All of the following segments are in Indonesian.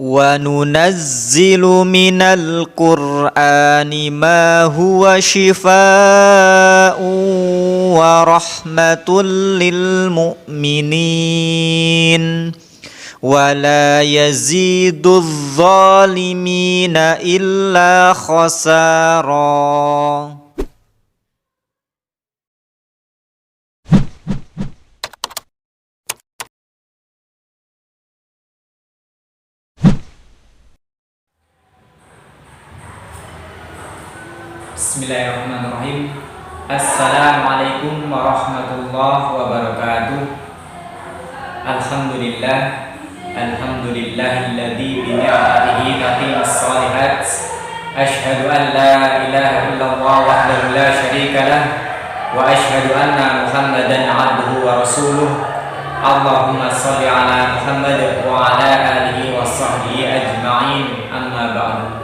وَنُنَزِّلُ مِنَ الْقُرْآنِ مَا هُوَ شِفَاءٌ وَرَحْمَةٌ لِّلْمُؤْمِنِينَ وَلَا يَزِيدُ الظَّالِمِينَ إِلَّا خَسَارًا. Bismillahirrahmanirrahim. Assalamualaikum warahmatullahi wabarakatuh. Alhamdulillahilladzi bi ni'matihi tatimmus shalihat. Asyhadu an la ilaha illallah wahdahu la syarika lah wa asyhadu anna Muhammadan 'abduhu wa rasuluh. Allahumma shalli ala Muhammad wa ala alihi wa sahbihi ajma'in. Amma ba'du.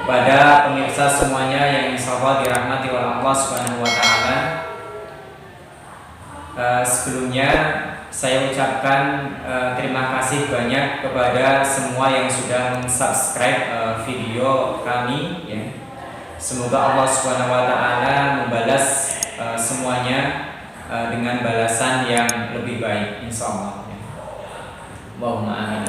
Pada pemirsa semuanya yang insyaallah dirahmati oleh Allah Subhanahu wa taala. Sebelumnya saya ucapkan terima kasih banyak kepada semua yang sudah subscribe video kami ya. Semoga Allah Subhanahu wa taala membalas semuanya dengan balasan yang lebih baik insyaallah ya. Allahumma amin.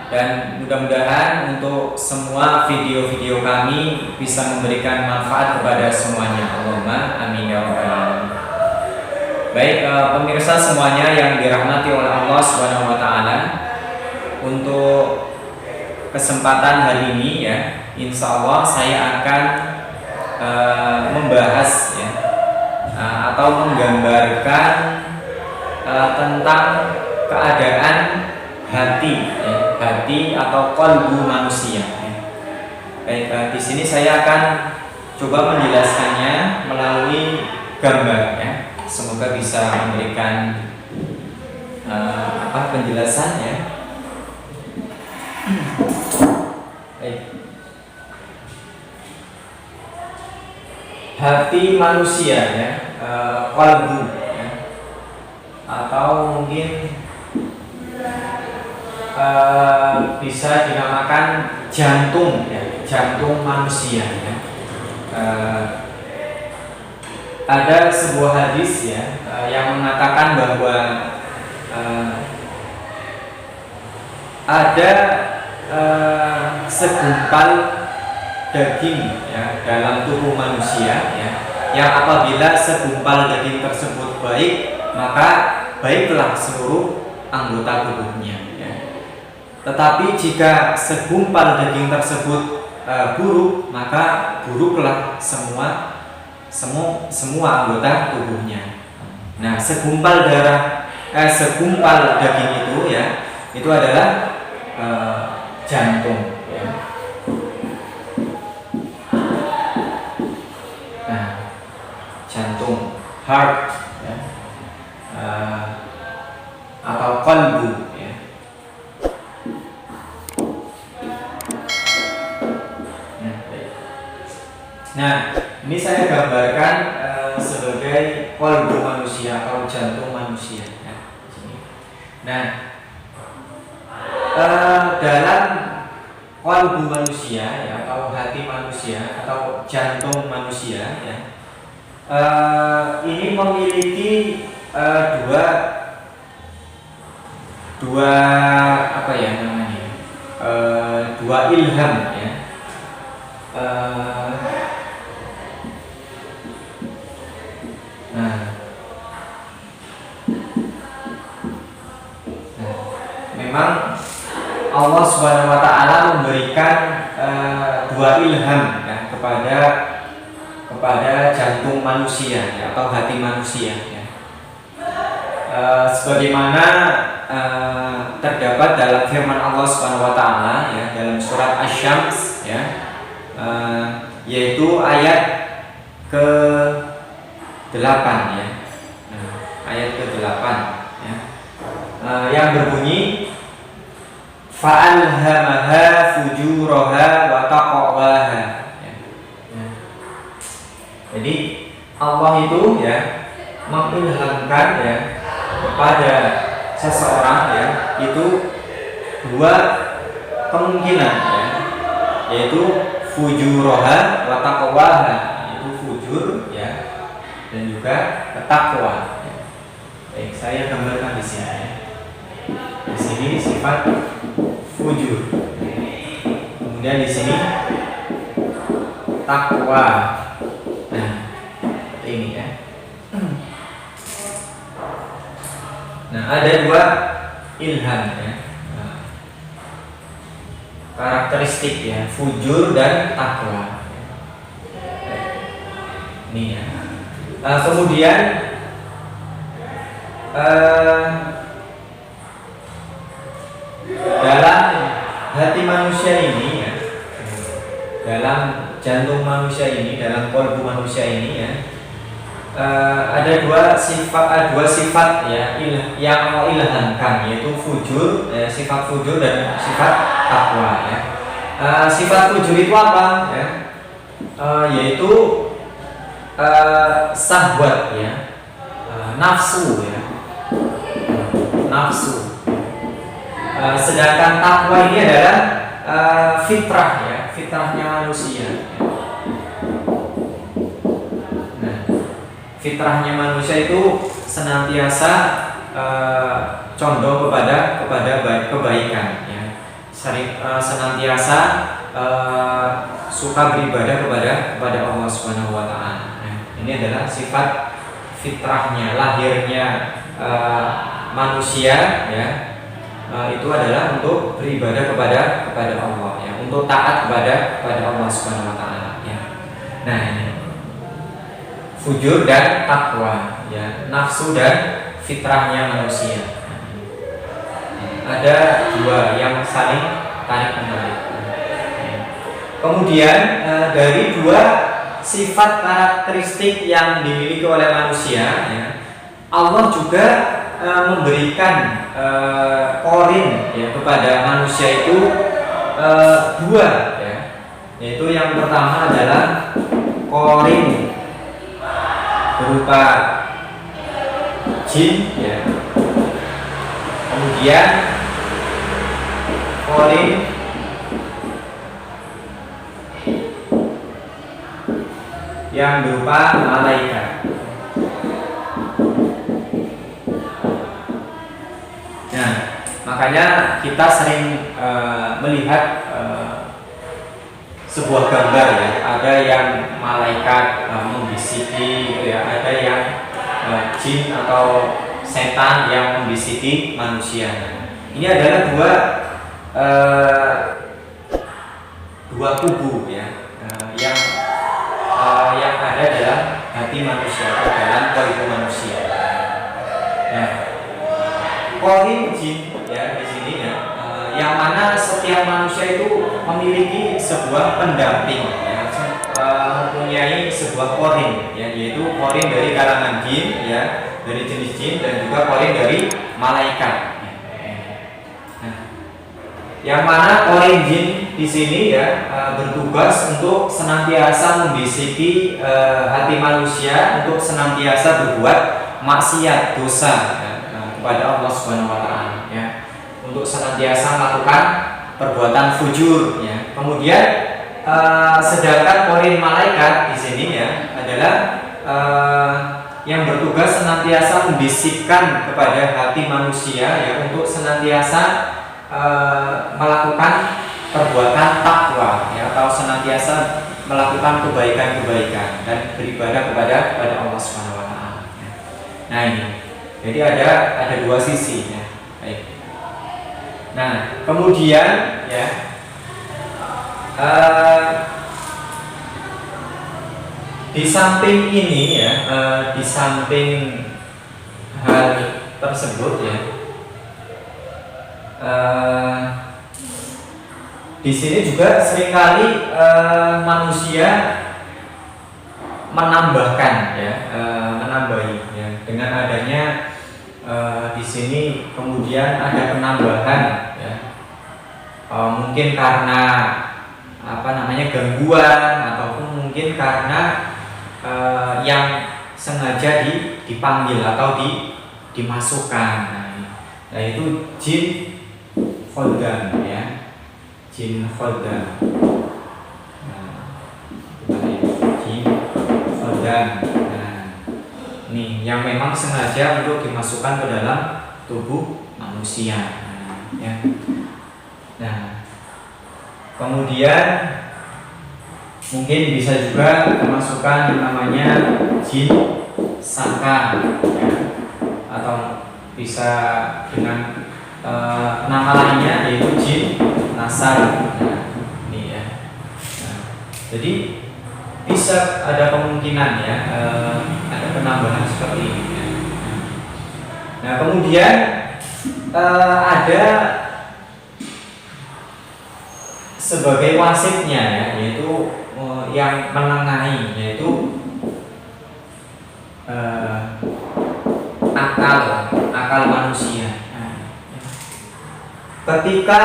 Dan mudah-mudahan untuk semua video-video kami bisa memberikan manfaat kepada semuanya. Allahumma amin ya rabbal alamin. Baik pemirsa semuanya yang dirahmati oleh Allah Subhanahu wa taala, untuk kesempatan hari ini ya, insya Allah saya akan membahas ya, atau menggambarkan tentang keadaan hati ya, hati atau qalbu manusia ya. Baik, di sini saya akan coba menjelaskannya melalui gambar ya. Semoga bisa memberikan penjelasan ya. Baik. Hati manusia ya, qalbu ya. Atau mungkin bisa dinamakan jantung ya, jantung manusia ya. Ada sebuah hadis ya yang mengatakan bahwa ada segumpal daging ya dalam tubuh manusia ya, yang apabila segumpal daging tersebut baik, maka baiklah seluruh anggota tubuhnya. Tetapi jika segumpal daging tersebut buruk, maka buruklah semua anggota tubuhnya. Nah, segumpal daging itu ya, itu adalah jantung. Ya. Nah, jantung, heart, ya. Atau qalbu. Nah, ini saya gambarkan sebagai qalbu manusia atau jantung manusia. Nah, dalam qalbu manusia ya, atau hati manusia atau jantung manusia ya, ini memiliki dua apa ya namanya? Dua ilham ya. Memang Allah Subhanahu wa taala memberikan dua ilham ya, kepada jantung manusia ya, atau hati manusia ya. Sebagaimana terdapat dalam firman Allah Subhanahu wa taala ya, dalam surat Asy-Syams ya, yaitu ayat ke-8 ya. Ayat ke-8 ya. Yang berbunyi fa'alhamaha fujuraha wa taqwaha ya. Jadi Allah itu ya mengilhamkan ya kepada seseorang ya itu dua kemungkinan ya, yaitu fujuroha wa taqwaha, yaitu fujur ya dan juga takwa. Baik, saya gambarkan di sini ya. Di sini sifat fujur. Kemudian di sini takwa. Nah, seperti ini ya. Nah, ada dua ilham ya. Karakteristik ya, fujur dan takwa. Ini ya. Kemudian dalam hati manusia ini ya, dalam jantung manusia ini, dalam kolbu manusia ini ya, ada dua sifat ya yang Allah ilhamkan, yaitu fujur, sifat fujur dan sifat takwa ya. Sifat fujur itu apa ya? Yaitu syahwat ya, nafsu ya, nafsu. Sedangkan takwa ini adalah fitrah ya, fitrahnya manusia. Nah, fitrahnya manusia itu senantiasa condong kepada kebaikan ya. Senantiasa suka beribadah kepada Allah Subhanahu wa taala. Nah, ini adalah sifat fitrahnya, lahirnya manusia ya. Itu adalah untuk beribadah kepada Allah ya, untuk taat kepada Allah Subhanahu wa taala ya. Nah, ini fujur dan takwa ya, nafsu dan fitrahnya manusia. Ada dua yang saling tarik menarik. Kemudian dari dua sifat karakteristik yang dimiliki oleh manusia ya, Allah juga memberikan korin ya kepada manusia itu dua ya, yaitu yang pertama adalah korin berupa jin ya, kemudian korin yang berupa malaikat. Nah, makanya kita sering melihat sebuah gambar ya, ada yang malaikat membisiki gitu ya, ada yang jin atau setan yang membisiki manusia. Ini adalah dua kubu ya, yang ada dalam hati manusia atau dalam kolbu manusia. Nah, korin jin ya di sini ya, yang mana setiap manusia itu memiliki sebuah pendamping ya, mempunyai sebuah korin ya, yaitu korin dari kalangan jin ya, dari jenis jin, dan juga korin dari malaikat. Nah, yang mana korin jin di sini ya bertugas untuk senantiasa membisiki hati manusia untuk senantiasa berbuat maksiat, dosa ya, kepada Allah Subhanahu wa taala ya, untuk senantiasa melakukan perbuatan fujur ya. Kemudian sedangkan korin malaikat di sini ya adalah yang bertugas senantiasa membisikkan kepada hati manusia ya untuk senantiasa melakukan perbuatan takwa ya, atau senantiasa melakukan kebaikan-kebaikan dan beribadah kepada Allah Subhanahu wa taala ya. Nah, ini jadi ada dua sisi ya. Baik. Nah, kemudian ya di samping ini ya, di samping hal tersebut ya, di sini juga seringkali manusia menambahkan ya, menambahi ya, dengan adanya di sini kemudian ada penambahan ya, mungkin karena gangguan, ataupun mungkin karena yang sengaja dipanggil atau dimasukkan. Nah, itu jin khodam ya, jin khodam. Jin khodam. Nah, nih yang memang sengaja untuk dimasukkan ke dalam tubuh manusia. Ya. Nah, kemudian mungkin bisa juga kemasukan namanya jin saka ya. Atau bisa dengan nama lainnya yaitu jin nasar. Nah, ini ya. Nah, jadi bisa ada kemungkinan ya ada penambahan seperti ini. Ya. Nah, kemudian ada sebagai wasitnya ya, yaitu yang menengahi, yaitu akal manusia. Ketika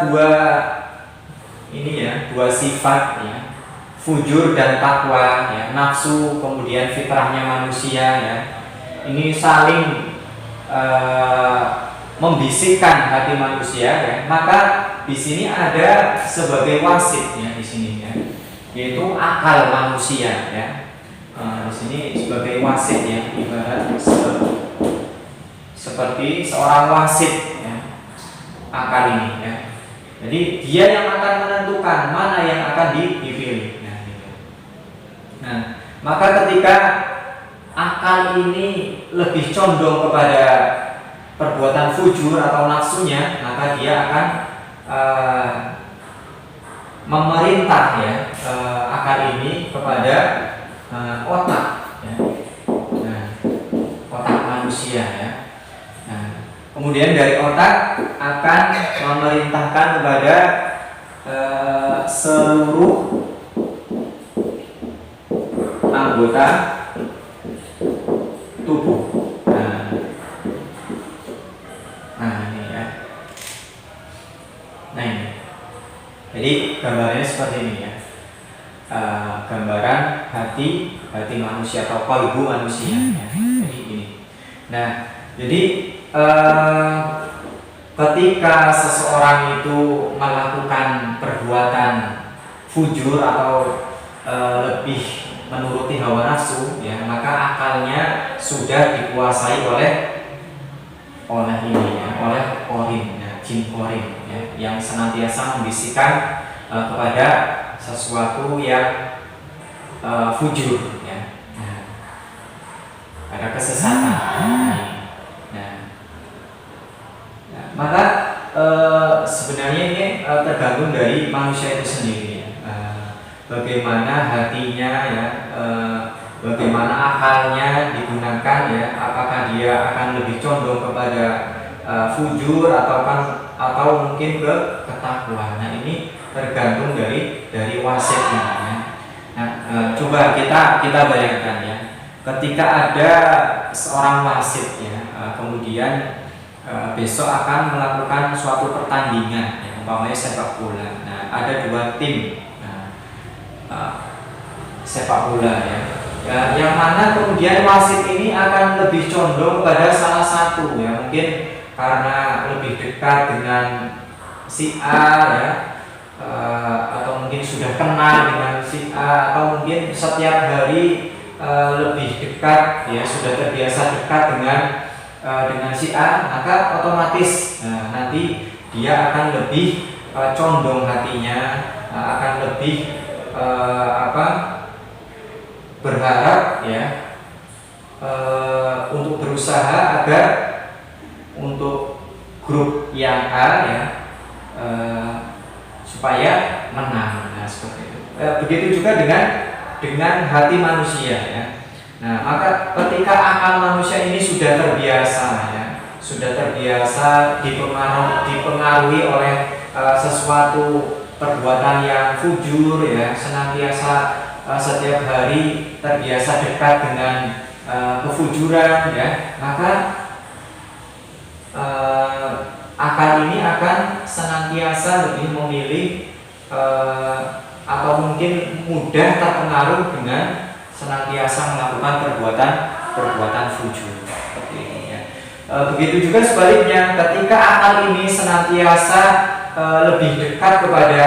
dua sifat ya, fujur dan takwa ya, nafsu kemudian fitrahnya manusia ya, ini saling membisikkan hati manusia ya, maka di sini ada sebagai wasit ya di sini ya, yaitu akal manusia ya. Di sini sebagai wasit ya, ibarat seperti seorang wasit ya, akal ini ya. Jadi dia yang akan menentukan mana yang akan dipilih. Nah, maka ketika akal ini lebih condong kepada perbuatan fujur atau nafsunya, maka dia akan memerintah ya akal ini kepada otak ya. Nah, otak manusia ya. Nah, kemudian dari otak akan memerintahkan kepada seluruh anggota tubuh. Nah ini ya. Nah ini. Jadi gambarnya seperti ini ya. Gambaran hati manusia atau qalbu manusia ya. Jadi ini. Nah, jadi ketika seseorang itu melakukan perbuatan fujur atau lebih menuruti hawa nafsu ya, maka akalnya sudah dikuasai oleh ini ya, oleh korin ya, jin korin ya, yang senantiasa membisikkan kepada sesuatu yang fujur ya. Nah, ada kesesatan. Nah, maka sebenarnya ini tergantung dari manusia itu sendiri ya. Bagaimana hatinya ya, bagaimana akalnya digunakan ya, apakah dia akan lebih condong kepada fujur atau mungkin ke ketakwaan. Nah, ini tergantung dari wasitnya ya. Nah, coba kita bayangkan ya, ketika ada seorang wasit ya, kemudian besok akan melakukan suatu pertandingan ya, umpamanya sepak bola. Nah, ada dua tim sepak bola ya. Yang mana kemudian wasit ini akan lebih condong pada salah satu ya, mungkin karena lebih dekat dengan si A ya, atau mungkin sudah kenal dengan si A, atau mungkin setiap hari lebih dekat ya, sudah terbiasa dekat dengan si A, maka otomatis nanti dia akan lebih condong hatinya, akan lebih berharap ya untuk berusaha agar untuk grup yang A ya supaya menang. Nah, seperti itu. Begitu juga dengan hati manusia ya. Nah, maka ketika akal manusia ini sudah terbiasa ya, sudah terbiasa dipengaruhi oleh sesuatu perbuatan yang fujur ya, senantiasa setiap hari terbiasa dekat dengan kefujuran ya, maka akal ini akan senantiasa lebih memilih atau mungkin mudah terpengaruh dengan senantiasa melakukan perbuatan fujur seperti ini ya. Begitu juga sebaliknya, ketika akal ini senantiasa lebih dekat kepada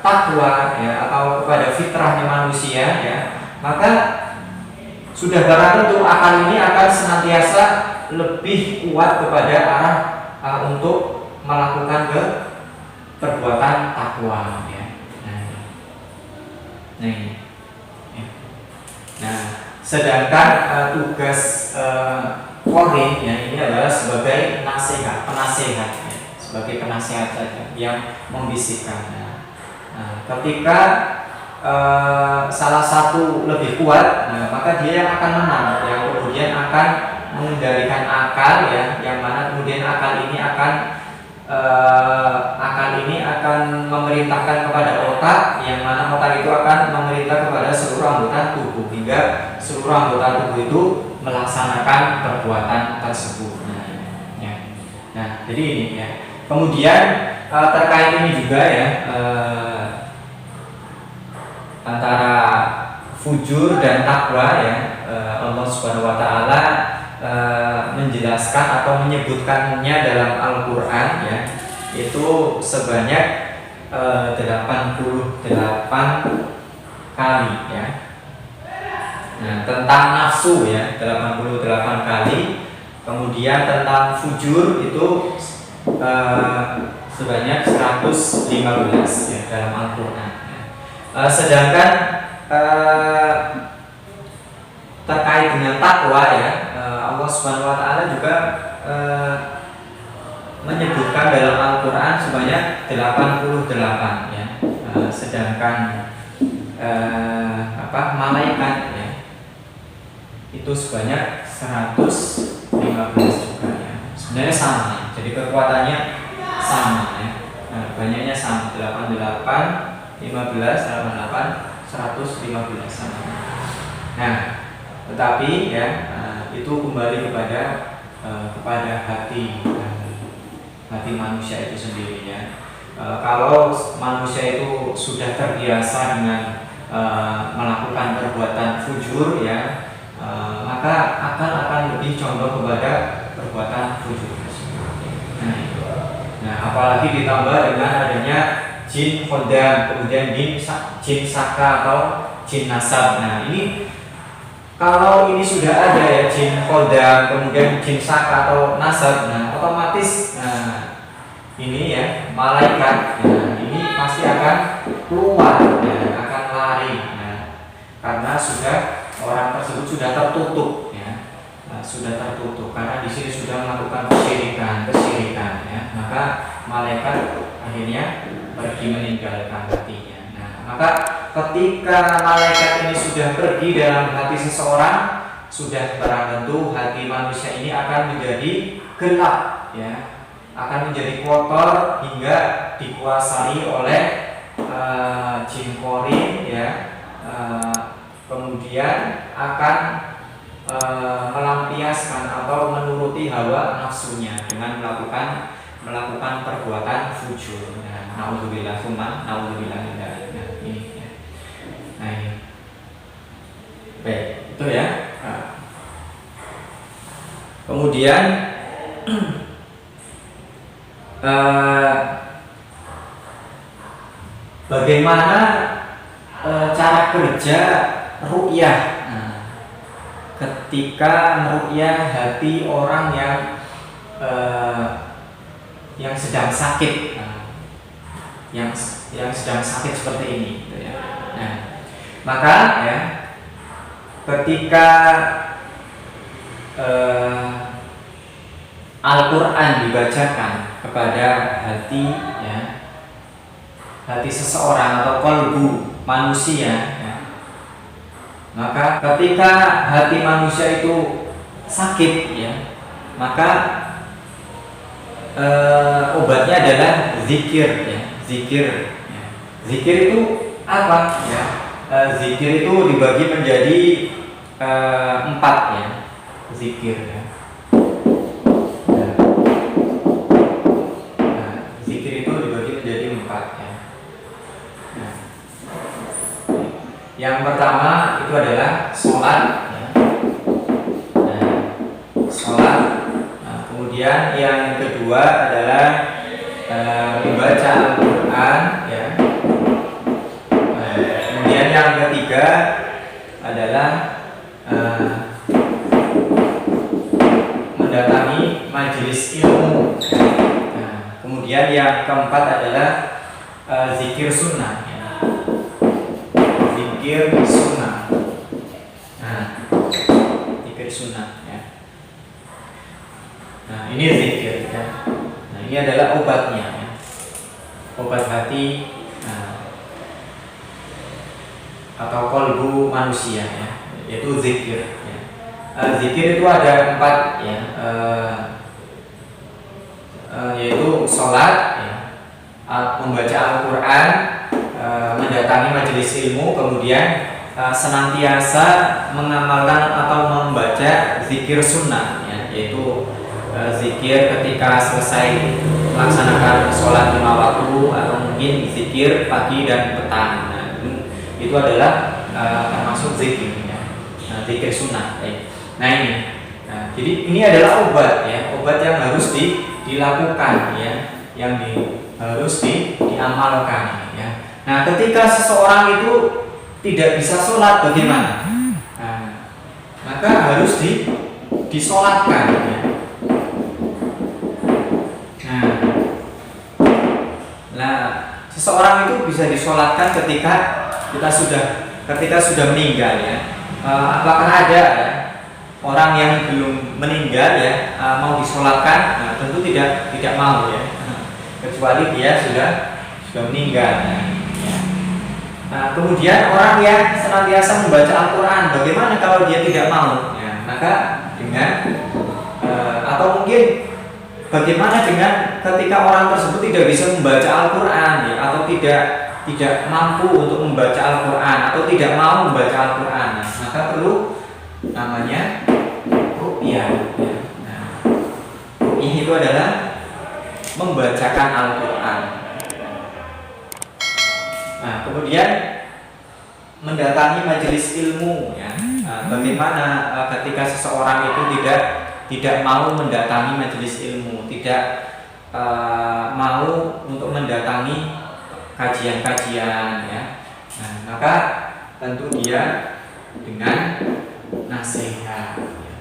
takwa ya, atau kepada fitrahnya manusia ya, maka sudah barang tentu akal ini akan senantiasa lebih kuat kepada arah untuk melakukan perbuatan takwa ya. Nah ini. Nah, sedangkan tugas qori ya ini adalah sebagai nasihat, penasehat ya, sebagai penasehat saja yang membisikkan. Nah, ketika salah satu lebih kuat, maka dia yang akan menang, yang kemudian akan mengendalikan akal ya, yang mana kemudian akal ini akan memerintahkan kepada otak, yang mana otak itu akan memerintah kepada seluruh anggota tubuh hingga seluruh anggota tubuh itu melaksanakan perbuatan tersebut. Nah, jadi ini ya. Kemudian terkait ini juga ya, antara fujur dan takwa ya, Allah Subhanahu wa taala menjelaskan atau menyebutkannya dalam Al-Qur'an ya, itu sebanyak 88 kali ya. Nah, tentang nafsu ya 88 kali. Kemudian tentang fujur itu sebanyak 115 ya dalam Al-Qur'an. Sedangkan terkait dengan takwa ya, Allah Subhanahu wa taala juga menyebutkan dalam Al-Qur'an sebanyak 88 ya. Sedangkan malaikat ya, itu sebanyak 115 juga ya. Sebenarnya sama ya. Jadi kekuatannya sama ya. Banyaknya sama, 88, 15, 88, 115 sama. Nah, tetapi ya itu kembali kepada hati manusia itu sendiri ya. Kalau manusia itu sudah terbiasa dengan melakukan perbuatan fujur ya, maka akan lebih condong kepada perbuatan fujur. Nah, apalagi ditambah dengan adanya jin khodam, kemudian jin saka atau jin nasab. Nah, ini kalau ini sudah ada ya jin khodam, kemudian jin saka atau nasab, nah otomatis ini ya malaikat, ini pasti akan keluar ya, akan lari karena sudah orang tersebut sudah tertutup ya, sudah tertutup karena di sini sudah melakukan kesyirikan ya, maka malaikat akhirnya pergi meninggalkan hatinya. Nah, maka ketika malaikat ini sudah pergi dalam hati seseorang, sudah barang tentu hati manusia ini akan menjadi gelap ya, akan menjadi kotor hingga dikuasai oleh jin korin ya, kemudian akan melampiaskan atau menuruti hawa nafsunya dengan melakukan perbuatan fujur. Naudzubillah summa naudzubillah min dzalik. Ini ya. Nah, ini. Baik, itu ya. Kemudian bagaimana cara kerja ruqyah ketika meruqyah hati orang yang sedang sakit, yang sedang sakit seperti ini gitu ya. Nah, maka ya ketika Al-Quran dibacakan kepada hati ya, hati seseorang atau qalbu manusia ya, maka ketika hati manusia itu sakit ya, maka obatnya adalah zikir ya, zikir ya. Zikir itu apa ya? Zikir itu dibagi menjadi 4 ya, zikir ya. Zikir itu dibagi menjadi 4 ya. Yang pertama itu adalah sholat ya. Sholat. Kemudian yang kedua adalah membaca Al-Quran, ya. Kemudian yang ketiga adalah mendatangi majelis ilmu. Kemudian yang keempat adalah zikir sunnah, ya. Zikir sunnah. Zikir sunnah, ya. Nah, ini zikir, ya. Nah, ini adalah obatnya, ya. Obat hati atau kolbu manusia, ya. Yaitu zikir, ya. Zikir itu ada 4, ya. Yaitu sholat, ya. Membaca Al-Quran, mendatangi majelis ilmu, kemudian senantiasa mengamalkan atau membaca zikir sunnah, ya. Yaitu zikir ketika selesai melaksanakan sholat 5 waktu, atau mungkin zikir pagi dan petang. Nah, itu adalah termasuk zikir, ya. Zikir sunnah, ya. Nah ini, jadi ini adalah obat, ya. Obat yang harus dilakukan, ya. Yang harus diamalkan, ya. Nah, ketika seseorang itu tidak bisa sholat, bagaimana? Maka harus disolatkan, ya. Nah, seseorang itu bisa disolatkan ketika sudah meninggal, ya. Apakah ada, ya, orang yang belum meninggal, ya, mau disolatkan? Nah, tentu tidak mau, ya. Kecuali dia sudah meninggal, ya. Nah, kemudian orang yang senantiasa membaca Al-Quran, bagaimana kalau dia tidak mau? Ya, maka dengan atau mungkin bagaimana dengan ketika orang tersebut tidak bisa membaca Al-Quran, ya, atau tidak mampu untuk membaca Al-Quran, atau tidak mau membaca Al-Quran, nah, maka perlu namanya ruqyah, ya. Nah, ruqyah itu adalah membacakan Al-Quran. Nah, kemudian mendatangi majelis ilmu, ya. Bagaimana ketika seseorang itu tidak mau mendatangi majelis ilmu, tidak mau untuk mendatangi kajian-kajian, ya. Nah, maka tentu dia dengan nasihat, ya.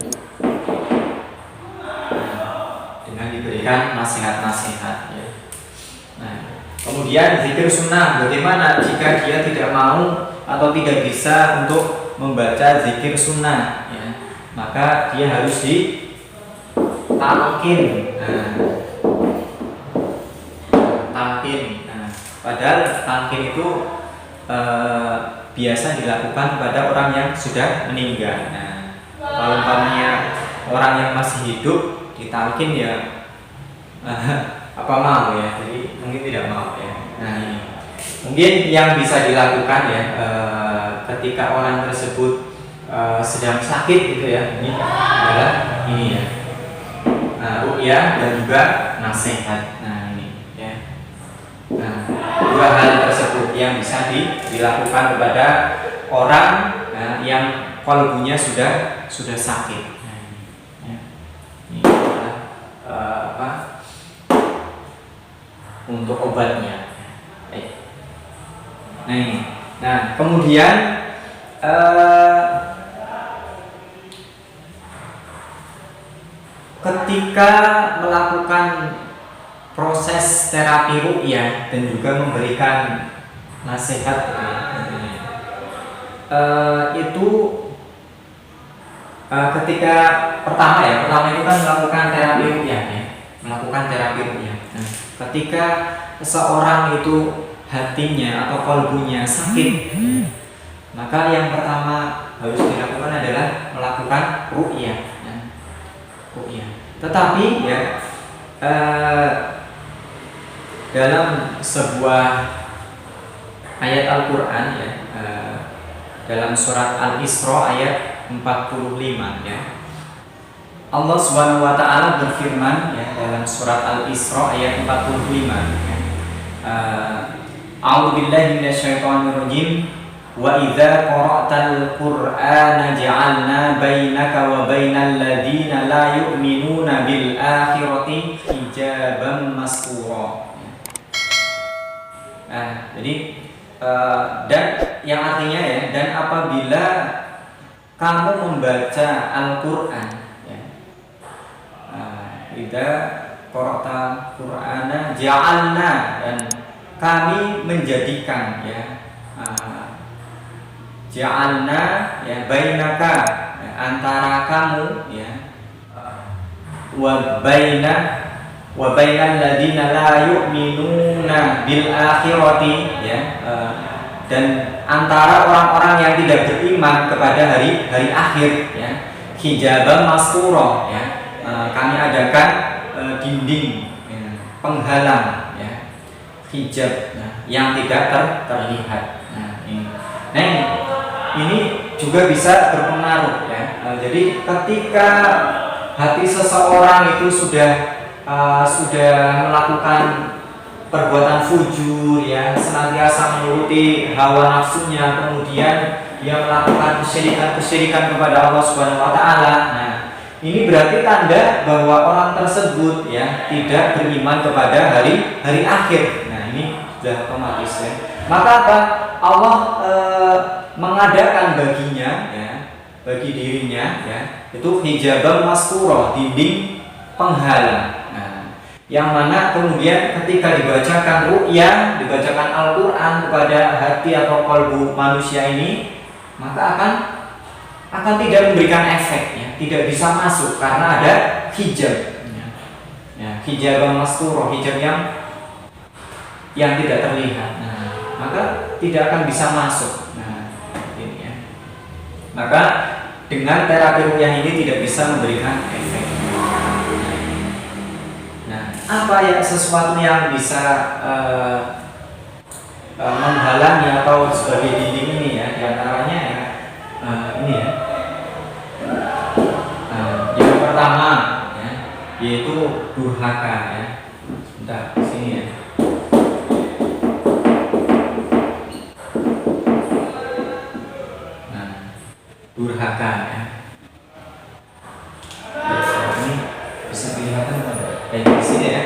Dengan diberikan nasihat-nasihat, ya. Nah, kemudian zikir sunnah, bagaimana jika dia tidak mau atau tidak bisa untuk membaca zikir sunnah, ya. Maka dia harus ditalqin. Talqin. Padahal talqin itu biasa dilakukan pada orang yang sudah meninggal. Nah, kalau umpamanya orang yang masih hidup ditalqin, ya apa mau, ya, jadi mungkin tidak mau, ya. Nah, ini mungkin yang bisa dilakukan, ya, ketika orang tersebut sedang sakit, gitu, ya. Ini adalah ini, ya, ruqyah dan juga nasihat. Nah, ini, ya. Nah, 2 hal tersebut yang bisa dilakukan kepada orang yang qalbunya sudah sakit. Nah, ini, ya. Ini adalah untuk obatnya. Nah, ini. Nah, kemudian ketika melakukan proses terapi ruqyah dan juga memberikan nasihat, itu ketika pertama itu kan melakukan terapi ruqyah, ya. Melakukan terapi ruqyah. Nah, ketika seseorang itu hatinya atau kalbunya sakit, maka yang pertama harus dilakukan adalah melakukan ruqyah, ya. Ruqyah. Tetapi, ya, dalam sebuah ayat Al-Quran, ya, dalam surat Al-Isra ayat 45, ya, Allah Subhanahu wa taala berfirman, ya, dalam surat Al-Isra ayat 45, ya, A'udzu billahi minasyaitonir rajim. Wa idza qara'tal Qur'ana ja'alna bainaka wa bainal ladina la yu'minuna bil akhirati hijaban mastura. Nah, jadi dan yang artinya ya, dan apabila kamu membaca Al-Qur'an ya. Idza qara'tal Qur'ana ja'alna, dan kami menjadikan ya, ja'alna ya bainaka ya, antara kamu ya, wa bainal ladina la yu'minuna bil akhirati ya, dan antara orang-orang yang tidak beriman kepada hari akhir ya, hijaban mastura ya, kami adakan dinding ya, penghalang ya, hijab yang tidak terlihat. Nah ini juga bisa berpengaruh ya. Jadi ketika hati seseorang itu sudah melakukan perbuatan fujur ya, senantiasa menuruti hawa nafsunya, kemudian dia melakukan kesyirikan kepada Allah Subhanahu wa taala. Nah, ini berarti tanda bahwa orang tersebut ya tidak beriman kepada hari akhir. Nah, ini sudah otomatis ya. Maka apa? Allah mengadakan baginya ya, bagi dirinya ya, itu hijaban mastura, dinding penghalang. Nah, yang mana kemudian ketika dibacakan ru'ya, dibacakan Al-Qur'an kepada hati atau qalbu manusia ini, maka akan tidak memberikan efek ya, tidak bisa masuk karena ada hijab ya, hijaban mastura, hijab yang tidak terlihat. Nah, maka tidak akan bisa masuk. Maka dengan terapi ruqyah ini tidak bisa memberikan efek. Nah, apa ya sesuatu yang bisa menghalangi atau sebagai dinding ini ya? Di antaranya ya ini ya. Yang pertama ya, yaitu durhaka ya. Bentar, sini ya. Durhaka ya. Ini bisa kelihatan kayak di sini ya.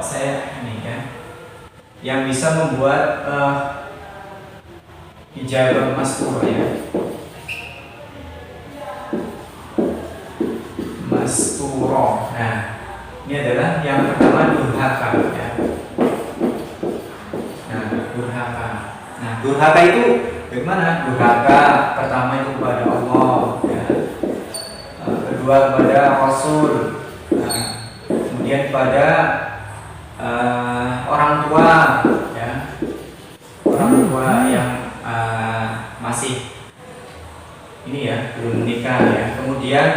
Saya ini ya, yang bisa membuat hijaban mastura ya. Mastura. Nah, ini adalah yang pertama durhaka ya. Nah, durhaka. Nah, durhaka itu bagaimana? Durhaka pertama itu kepada Allah ya. Kedua kepada Rasul, kemudian kepada orang tua ya, orang tua yang masih ini ya, belum menikah ya. Kemudian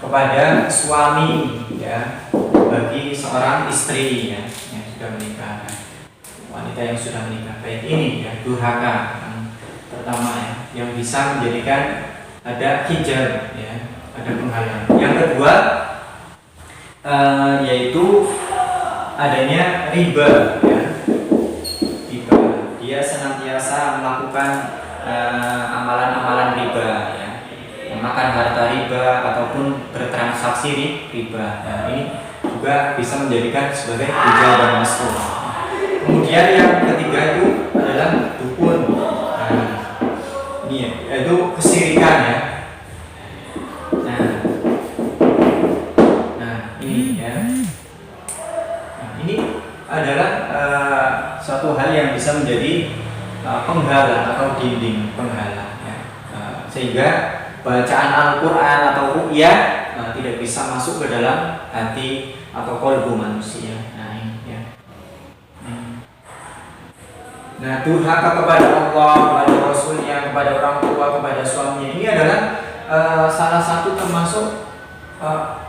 kepada suami ya, bagi seorang istri ya, yang sudah menikah ya. Wanita yang sudah menikah kayak ini ya, durhaka yang pertama ya, yang bisa menjadikan ada hijab ya, ada penghalang. Yang kedua yaitu adanya riba ya. Riba, dia senantiasa melakukan amalan-amalan riba ya, memakan harta riba ataupun bertransaksi riba. Nah, ini juga bisa menjadikan sebagai hijab dan masuk. Kemudian yang ketiga itu adalah dukun. Nah, ini ya, yaitu kesyirikan ya. Nah ini ya. Nah, ini adalah suatu hal yang bisa menjadi penghalang atau dinding penghalang ya. Sehingga bacaan Al-Qur'an atau ruqyah tidak bisa masuk ke dalam hati atau qalbu manusia. Nah, durhaka kepada Allah, kepada Rasulnya, kepada orang tua, kepada suaminya, ini adalah salah satu termasuk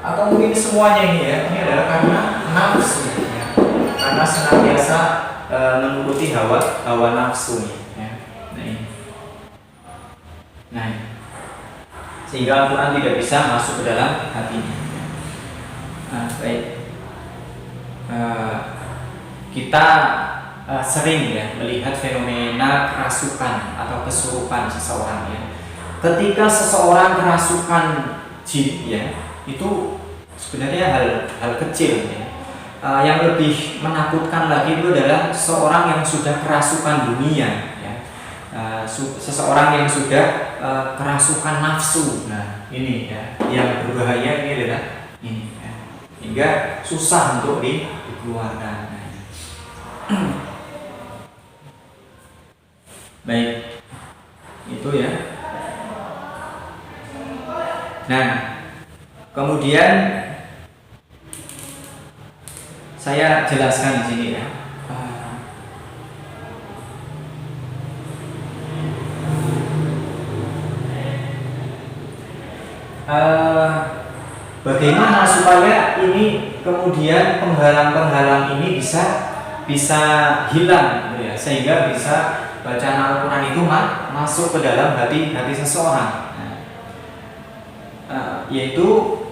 atau mungkin semuanya ini ya, ini adalah karena nafsu ya, karena senantiasa menuruti hawa nafsunya ya. Nah, sehingga Al-Quran tidak bisa masuk ke dalam hatinya. Nah, baik, kita sering ya melihat fenomena kerasukan atau kesurupan seseorang ya. Ketika seseorang kerasukan jin ya, itu sebenarnya hal kecil ya. Yang lebih menakutkan lagi itu adalah seorang yang sudah kerasukan dunia ya. Seseorang yang sudah kerasukan nafsu. Nah, ini ya yang berbahaya ini adalah ini ya. Hingga susah untuk dikeluarkan. Baik, itu ya. Nah, kemudian saya jelaskan di sini ya. Bagaimana supaya ini kemudian penghalang-penghalang ini bisa hilang gitu ya, sehingga bisa bacaan Al-Quran itu masuk ke dalam hati seseorang. Yaitu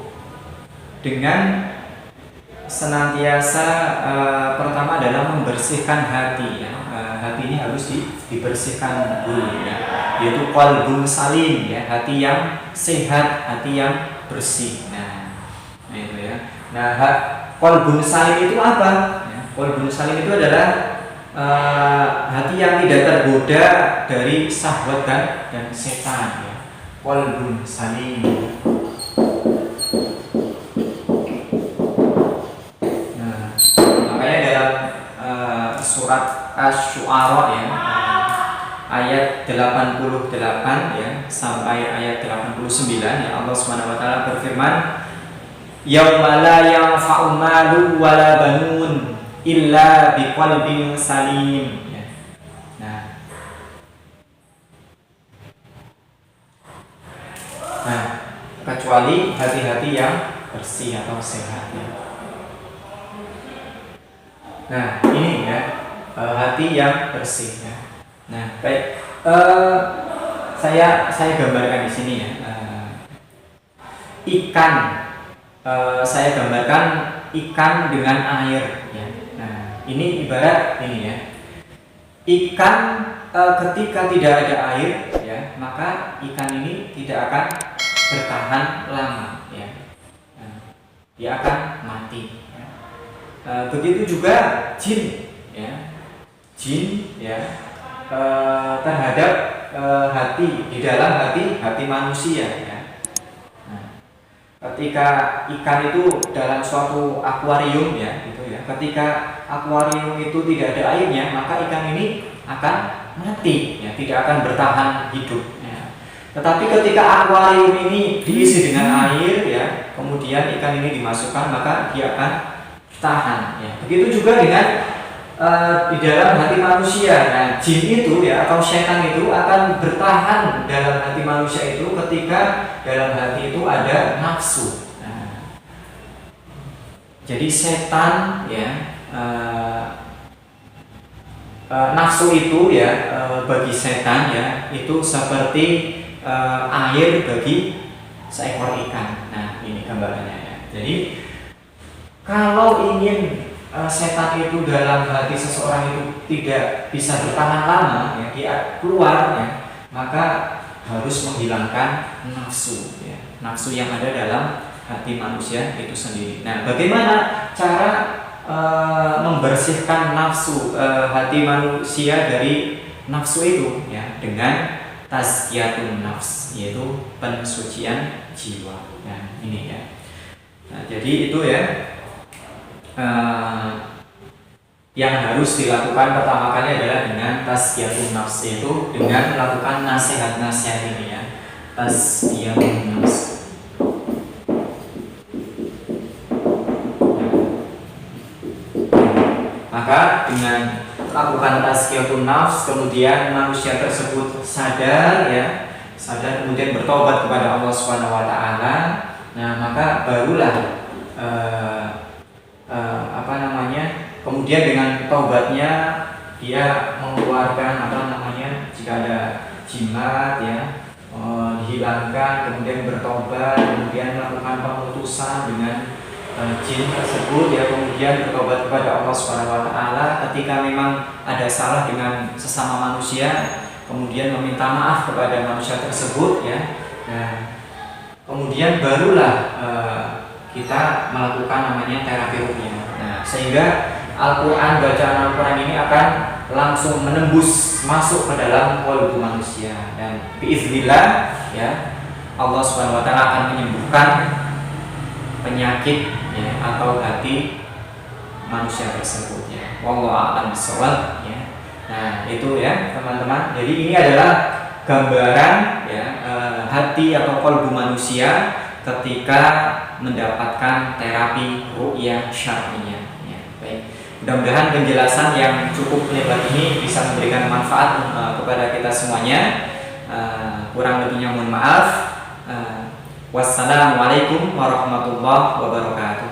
dengan senantiasa pertama adalah membersihkan hati ya. Hati ini harus dibersihkan dulu ya, yaitu qalbun salim ya, hati yang sehat, hati yang bersih. Nah itu ya. Nah, qalbun salim itu apa? Qalbun salim itu adalah hati yang tidak tergoda dari syahwat dan setan ya. Qalbun salim. Nah, makanya dalam surat Asy-Syu'ara ya, ayat 88 ya sampai ayat 89 ya, Allah Subhanahu wa taala berfirman, yauma la yanfa'u malu wala banun illa biqalbin salim ya. Nah, kecuali hati-hati yang bersih atau sehat ya. Nah, ini ya, hati yang bersih ya. Nah, baik, saya gambarkan di sini ya. Ikan, saya gambarkan ikan dengan air ya. Nah, ini ibarat ini ya. Ikan ketika tidak ada air ya, maka ikan ini tidak akan bertahan lama ya. Nah, dia akan mati ya. Begitu juga jin ya. Jin ya, terhadap hati, di dalam hati manusia ya. Nah, ketika ikan itu dalam suatu akuarium ya, gitu ya. Ketika akuarium itu tidak ada airnya, maka ikan ini akan mati ya, tidak akan bertahan hidup ya. Tetapi ketika akuarium ini diisi dengan air ya, kemudian ikan ini dimasukkan, maka dia akan tahan ya. Begitu juga dengan di dalam hati manusia. Nah, jin itu ya atau setan itu akan bertahan dalam hati manusia itu ketika dalam hati itu ada nafsu. Nah, jadi setan ya, nafsu itu ya, bagi setan ya itu seperti air bagi seekor ikan. Nah, ini gambarannya ya. Jadi kalau ingin setan itu dalam hati seseorang itu tidak bisa bertahan lama ya, dia keluar ya, maka harus menghilangkan nafsu ya, nafsu yang ada dalam hati manusia itu sendiri. Nah, bagaimana cara membersihkan nafsu hati manusia dari nafsu itu ya, dengan tazkiyatun nafs, yaitu pensucian jiwa. Nah, ini ya. Nah, jadi itu ya, yang harus dilakukan pertama kali adalah dengan tazkiyatun nafs, itu dengan melakukan nasihat-nasihat ini ya, tazkiyatun nafs. Maka dengan melakukan tazkiyatun nafs, kemudian manusia tersebut sadar ya, sadar kemudian bertobat kepada Allah Subhanahu wa taala. Nah, maka barulah kemudian dengan taubatnya dia mengeluarkan jika ada jimat ya, dihilangkan, kemudian bertobat, kemudian melakukan pemutusan dengan jin tersebut ya, kemudian bertobat kepada Allah Subhanahu wa taala ketika memang ada salah dengan sesama manusia, kemudian meminta maaf kepada manusia tersebut ya. Nah, kemudian barulah kita melakukan namanya terapi ruqyah. Nah, sehingga Al-Qur'an, bacaan Al-Qur'an ini akan langsung menembus masuk ke dalam qalbu manusia, dan biiznillah ya, Allah Subhanahu wa taala akan menyembuhkan penyakit ya, atau hati manusia tersebut ya. Wallahu a'lam bishawab ya. Nah, itu ya teman-teman. Jadi ini adalah gambaran ya, hati atau qalbu manusia ketika mendapatkan terapi ruqyah syar'iyyah ya. Baik. Mudah-mudahan penjelasan yang cukup lebar ini bisa memberikan manfaat kepada kita semuanya. Kurang lebihnya mohon maaf. Wassalamualaikum warahmatullahi wabarakatuh.